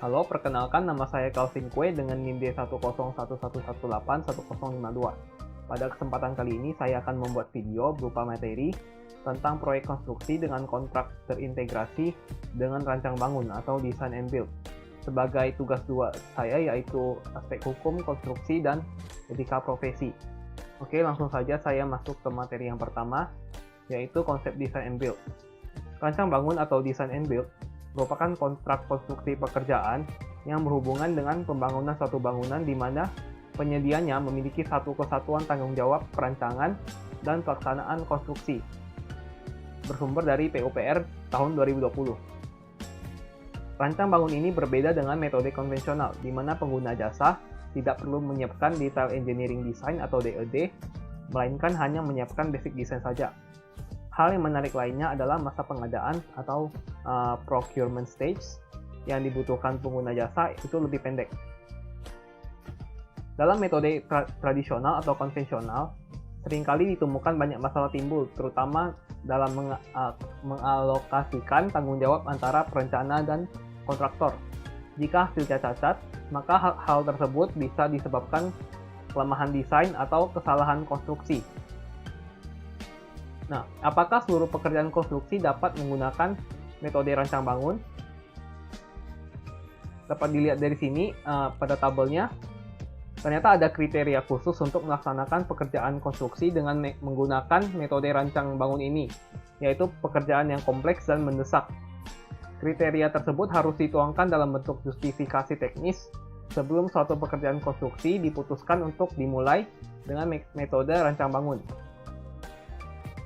Halo, perkenalkan nama saya Calvin Kue dengan NIM D10111181052. Pada kesempatan kali ini saya akan membuat video berupa materi tentang proyek konstruksi dengan kontrak terintegrasi dengan rancang bangun atau design and build. Sebagai tugas 2 saya yaitu aspek hukum, konstruksi, dan etika profesi. Oke, langsung saja saya masuk ke materi yang pertama, yaitu konsep design and build. Rancang bangun atau design and build merupakan kontrak konstruksi pekerjaan yang berhubungan dengan pembangunan suatu bangunan di mana penyedianya memiliki satu kesatuan tanggung jawab perancangan dan pelaksanaan konstruksi. Bersumber dari PUPR tahun 2020. Rancang bangun ini berbeda dengan metode konvensional, di mana pengguna jasa tidak perlu menyiapkan detail engineering design atau DED, melainkan hanya menyiapkan basic design saja. Hal yang menarik lainnya adalah masa pengadaan atau procurement stage yang dibutuhkan pengguna jasa itu lebih pendek. Dalam metode tradisional atau konvensional, seringkali ditemukan banyak masalah timbul, terutama dalam mengalokasikan tanggung jawab antara perencana dan kontraktor. Jika hasilnya cacat, maka hal tersebut bisa disebabkan kelemahan desain atau kesalahan konstruksi. Nah, apakah seluruh pekerjaan konstruksi dapat menggunakan metode rancang bangun? Dapat dilihat dari sini pada tabelnya, ternyata ada kriteria khusus untuk melaksanakan pekerjaan konstruksi dengan menggunakan metode rancang bangun ini, yaitu pekerjaan yang kompleks dan mendesak. Kriteria tersebut harus dituangkan dalam bentuk justifikasi teknis sebelum suatu pekerjaan konstruksi diputuskan untuk dimulai dengan metode rancang bangun.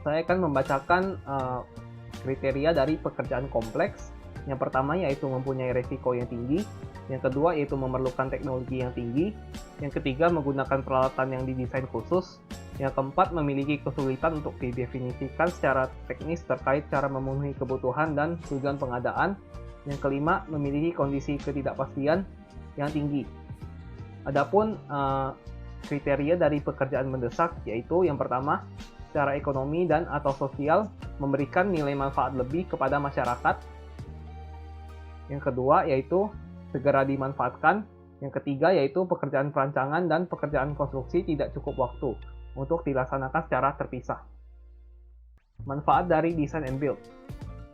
Saya akan membacakan kriteria dari pekerjaan kompleks. Yang pertama yaitu mempunyai resiko yang tinggi, yang kedua yaitu memerlukan teknologi yang tinggi, yang ketiga menggunakan peralatan yang didesain khusus, yang keempat memiliki kesulitan untuk didefinisikan secara teknis terkait cara memenuhi kebutuhan dan tujuan pengadaan, yang kelima memiliki kondisi ketidakpastian yang tinggi. Adapun kriteria dari pekerjaan mendesak yaitu yang pertama, secara ekonomi dan atau sosial memberikan nilai manfaat lebih kepada masyarakat. Yang kedua yaitu segera dimanfaatkan. Yang ketiga yaitu pekerjaan perancangan dan pekerjaan konstruksi tidak cukup waktu untuk dilaksanakan secara terpisah. Manfaat dari design and build.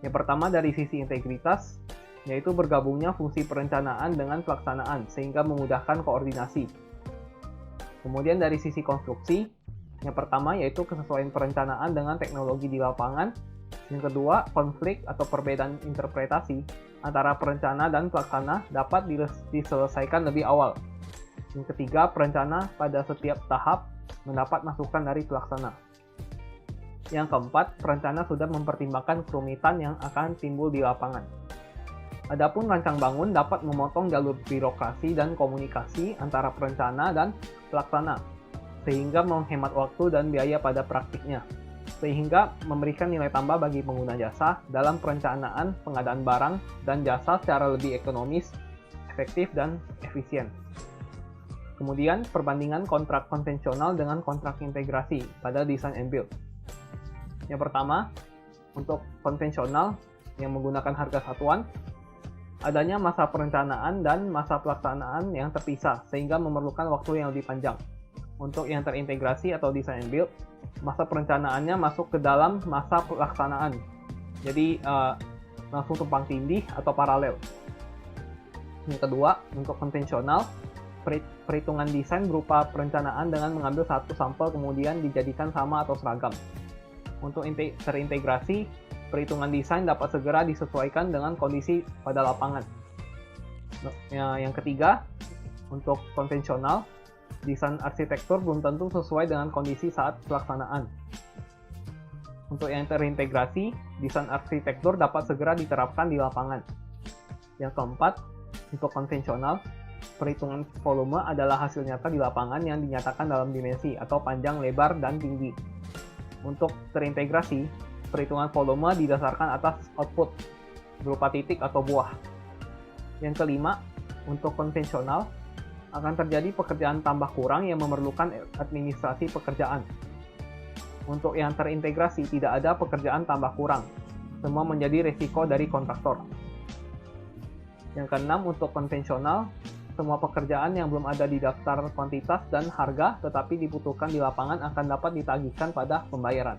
Yang pertama dari sisi integritas, yaitu bergabungnya fungsi perencanaan dengan pelaksanaan sehingga memudahkan koordinasi. Kemudian dari sisi konstruksi, yang pertama yaitu kesesuaian perencanaan dengan teknologi di lapangan. Yang kedua, konflik atau perbedaan interpretasi antara perencana dan pelaksana dapat diselesaikan lebih awal. Yang ketiga, perencana pada setiap tahap mendapat masukan dari pelaksana. Yang keempat, perencana sudah mempertimbangkan kerumitan yang akan timbul di lapangan. Adapun rancang bangun dapat memotong jalur birokrasi dan komunikasi antara perencana dan pelaksana, sehingga menghemat waktu dan biaya pada praktiknya, sehingga memberikan nilai tambah bagi pengguna jasa dalam perencanaan pengadaan barang dan jasa secara lebih ekonomis, efektif, dan efisien. Kemudian, perbandingan kontrak konvensional dengan kontrak integrasi pada design and build. Yang pertama, untuk konvensional yang menggunakan harga satuan, adanya masa perencanaan dan masa pelaksanaan yang terpisah, sehingga memerlukan waktu yang lebih panjang. Untuk yang terintegrasi atau design and build, masa perencanaannya masuk ke dalam masa pelaksanaan. Jadi langsung tumpang tindih atau paralel. Yang kedua, untuk konvensional, perhitungan desain berupa perencanaan dengan mengambil satu sampel kemudian dijadikan sama atau seragam. Untuk terintegrasi, perhitungan desain dapat segera disesuaikan dengan kondisi pada lapangan. Yang ketiga, untuk konvensional, desain arsitektur belum tentu sesuai dengan kondisi saat pelaksanaan. Untuk yang terintegrasi, desain arsitektur dapat segera diterapkan di lapangan. Yang keempat, untuk konvensional, perhitungan volume adalah hasil nyata di lapangan yang dinyatakan dalam dimensi atau panjang, lebar, dan tinggi. Untuk terintegrasi, perhitungan volume didasarkan atas output berupa titik atau buah. Yang kelima, untuk konvensional, akan terjadi pekerjaan tambah kurang yang memerlukan administrasi pekerjaan. Untuk yang terintegrasi, tidak ada pekerjaan tambah kurang. Semua menjadi resiko dari kontraktor. Yang keenam, untuk konvensional, semua pekerjaan yang belum ada di daftar kuantitas dan harga tetapi dibutuhkan di lapangan akan dapat ditagihkan pada pembayaran.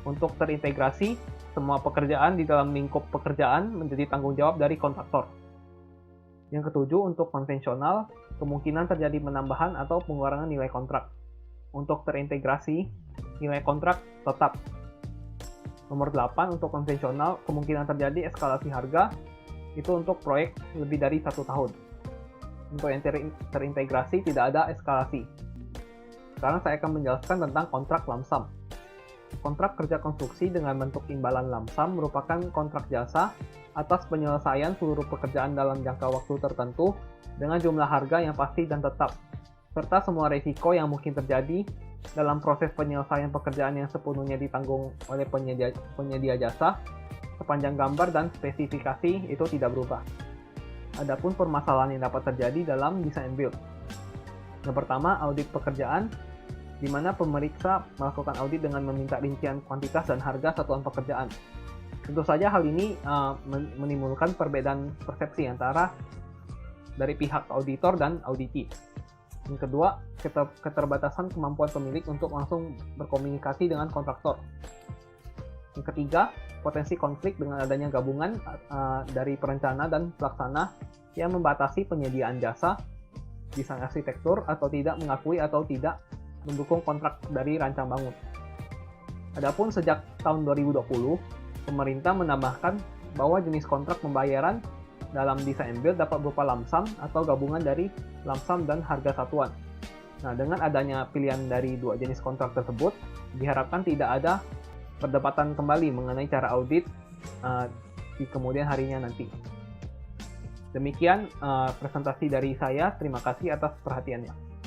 Untuk terintegrasi, semua pekerjaan di dalam lingkup pekerjaan menjadi tanggung jawab dari kontraktor. Yang ketujuh, untuk konvensional, kemungkinan terjadi penambahan atau pengurangan nilai kontrak. Untuk terintegrasi, nilai kontrak tetap. Nomor 8, untuk konvensional, kemungkinan terjadi eskalasi harga itu untuk proyek lebih dari 1 tahun. Untuk yang terintegrasi tidak ada eskalasi. Sekarang saya akan menjelaskan tentang kontrak lump sum. Kontrak kerja konstruksi dengan bentuk imbalan lump sum merupakan kontrak jasa atas penyelesaian seluruh pekerjaan dalam jangka waktu tertentu dengan jumlah harga yang pasti dan tetap, serta semua risiko yang mungkin terjadi dalam proses penyelesaian pekerjaan yang sepenuhnya ditanggung oleh penyedia jasa sepanjang gambar dan spesifikasi itu tidak berubah. Adapun permasalahan yang dapat terjadi dalam design build. Yang pertama, audit pekerjaan, di mana pemeriksa melakukan audit dengan meminta rincian kuantitas dan harga satuan pekerjaan. Tentu saja hal ini menimbulkan perbedaan persepsi antara dari pihak auditor dan auditi. Yang kedua, keterbatasan kemampuan pemilik untuk langsung berkomunikasi dengan kontraktor. Yang ketiga, potensi konflik dengan adanya gabungan dari perencana dan pelaksana yang membatasi penyediaan jasa, desain arsitektur, atau tidak mengakui atau tidak mendukung kontrak dari rancang bangun. Adapun sejak tahun 2020, pemerintah menambahkan bahwa jenis kontrak pembayaran dalam design build dapat berupa lump sum atau gabungan dari lump sum dan harga satuan. Nah, dengan adanya pilihan dari dua jenis kontrak tersebut, diharapkan tidak ada perdebatan kembali mengenai cara audit di kemudian harinya nanti. Demikian presentasi dari saya. Terima kasih atas perhatiannya.